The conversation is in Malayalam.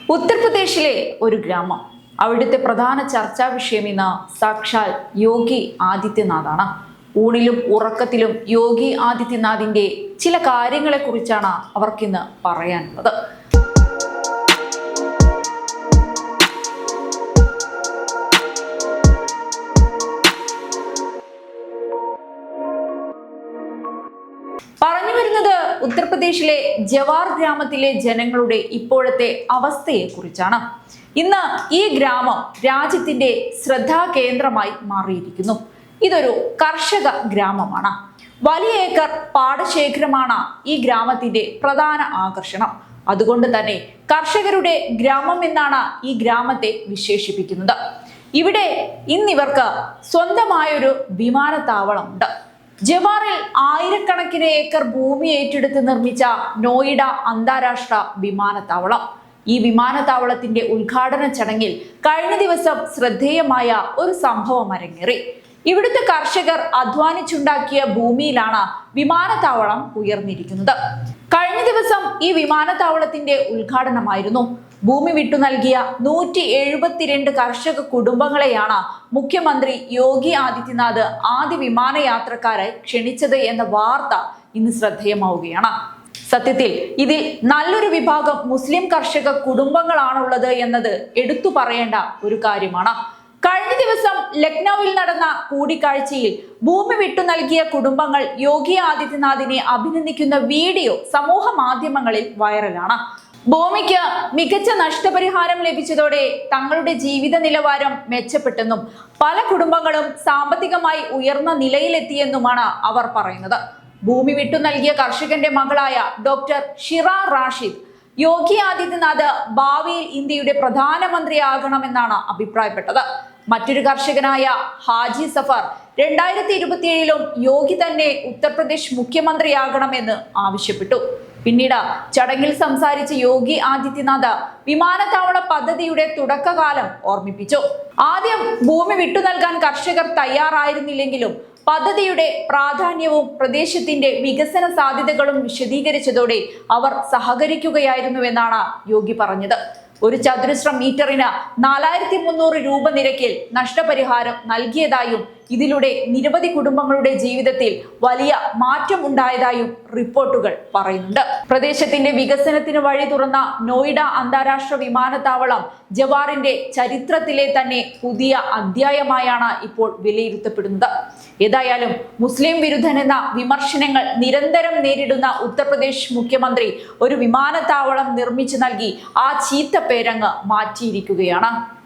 ഉത്തർപ്രദേശിലെ ഒരു ഗ്രാമം. അവിടുത്തെ പ്രധാന ചർച്ചാ വിഷയം ഇന്ന് സാക്ഷാൽ യോഗി ആദിത്യനാഥാണ്. ഊണിലും ഉറക്കത്തിലും യോഗി ആദിത്യനാഥിന്റെ ചില കാര്യങ്ങളെക്കുറിച്ചാണ് അവർക്കിന്ന് പറയാനുള്ളത്. പറഞ്ഞു വരുന്നത് ഉത്തർപ്രദേശിലെ ജവാർ ഗ്രാമത്തിലെ ജനങ്ങളുടെ ഇപ്പോഴത്തെ അവസ്ഥയെ കുറിച്ചാണ്. ഇന്ന് ഈ ഗ്രാമം രാജ്യത്തിന്റെ ശ്രദ്ധാകേന്ദ്രമായി മാറിയിരിക്കുന്നു. ഇതൊരു കർഷക ഗ്രാമമാണ്. വലിയ ഏക്കർ പാടശേഖരമാണ് ഈ ഗ്രാമത്തിന്റെ പ്രധാന ആകർഷണം. അതുകൊണ്ട് തന്നെ കർഷകരുടെ ഗ്രാമം എന്നാണ് ഈ ഗ്രാമത്തെ വിശേഷിപ്പിക്കുന്നത്. ഇവിടെ ഇന്നിവർക്ക് സ്വന്തമായൊരു വിമാനത്താവളമുണ്ട്. ജവാറിൽ ആയിരക്കണക്കിന് ഏക്കർ ഭൂമി ഏറ്റെടുത്ത് നിർമ്മിച്ച നോയിഡ അന്താരാഷ്ട്ര വിമാനത്താവളം. ഈ വിമാനത്താവളത്തിന്റെ ഉദ്ഘാടന ചടങ്ങിൽ കഴിഞ്ഞ ദിവസം ശ്രദ്ധേയമായ ഒരു സംഭവം അരങ്ങേറി. ഇവിടുത്തെ കർഷകർ അധ്വാനിച്ചുണ്ടാക്കിയ ഭൂമിയിലാണ് വിമാനത്താവളം ഉയർന്നിരിക്കുന്നത്. കഴിഞ്ഞ ദിവസം ഈ വിമാനത്താവളത്തിന്റെ ഉദ്ഘാടനമായിരുന്നു. ഭൂമി വിട്ടു നൽകിയ 172 കർഷക കുടുംബങ്ങളെയാണ് മുഖ്യമന്ത്രി യോഗി ആദിത്യനാഥ് ആദ്യ വിമാനയാത്രക്കാരായി ക്ഷണിച്ചത് എന്ന വാർത്ത ഇന്ന് ശ്രദ്ധേയമാവുകയാണ്. സത്യത്തിൽ ഇതിൽ നല്ലൊരു വിഭാഗം മുസ്ലിം കർഷക കുടുംബങ്ങളാണുള്ളത് എന്നത് എടുത്തു പറയേണ്ട ഒരു കാര്യമാണ്. കഴിഞ്ഞ ദിവസം ലക്നൌവിൽ നടന്ന കൂടിക്കാഴ്ചയിൽ ഭൂമി വിട്ടു നൽകിയ കുടുംബങ്ങൾ യോഗി ആദിത്യനാഥിനെ അഭിനന്ദിക്കുന്ന വീഡിയോ സമൂഹ മാധ്യമങ്ങളിൽ വൈറലാണ്. ഭൂമിക്ക് മികച്ച നഷ്ടപരിഹാരം ലഭിച്ചതോടെ തങ്ങളുടെ ജീവിത നിലവാരം മെച്ചപ്പെട്ടെന്നും പല കുടുംബങ്ങളും സാമ്പത്തികമായി ഉയർന്ന നിലയിലെത്തിയെന്നുമാണ് അവർ പറയുന്നത്. ഭൂമി വിട്ടു നൽകിയ കർഷകന്റെ മകളായ ഡോക്ടർ ഷിറ റാഷിദ് യോഗി ആദിത്യനാഥ് ഭാവിയിൽ ഇന്ത്യയുടെ പ്രധാനമന്ത്രിയാകണമെന്നാണ് അഭിപ്രായപ്പെട്ടത്. മറ്റൊരു കർഷകനായ ഹാജി സഫർ 2027 യോഗി തന്നെ ഉത്തർപ്രദേശ് മുഖ്യമന്ത്രിയാകണമെന്ന് ആവശ്യപ്പെട്ടു. പിന്നീട് ചടങ്ങിൽ സംസാരിച്ച യോഗി ആദിത്യനാഥ് വിമാനത്താവള പദ്ധതിയുടെ തുടക്കകാലം ഓർമ്മിപ്പിച്ചു. ആദ്യം ഭൂമി വിട്ടു നൽകാൻ കർഷകർ തയ്യാറായിരുന്നില്ലെങ്കിലും പദ്ധതിയുടെ പ്രാധാന്യവും പ്രദേശത്തിന്റെ വികസന സാധ്യതകളും വിശദീകരിച്ചതോടെ അവർ സഹകരിക്കുകയായിരുന്നുവെന്നാണ് യോഗി പറഞ്ഞത്. ഒരു ചതുരശ്ര മീറ്ററിന് 4300 രൂപ നിരക്കിൽ നഷ്ടപരിഹാരം നൽകിയതായും ഇതിലൂടെ നിരവധി കുടുംബങ്ങളുടെ ജീവിതത്തിൽ വലിയ മാറ്റം ഉണ്ടായതായും റിപ്പോർട്ടുകൾ പറയുന്നുണ്ട്. പ്രദേശത്തിന്റെ വികസനത്തിന് വഴി തുറന്ന നോയിഡ അന്താരാഷ്ട്ര വിമാനത്താവളം ജവാറിന്റെ ചരിത്രത്തിലെ തന്നെ പുതിയ അധ്യായമായാണ് ഇപ്പോൾ വിലയിരുത്തപ്പെടുന്നത്. ഏതായാലും മുസ്ലിം വിരുദ്ധൻ എന്ന വിമർശനങ്ങൾ നിരന്തരം നേരിടുന്ന ഉത്തർപ്രദേശ് മുഖ്യമന്ത്രി ഒരു വിമാനത്താവളം നിർമ്മിച്ചു നൽകി ആ ചീത്ത പേരങ്ങ് മാറ്റിയിരിക്കുകയാണ്.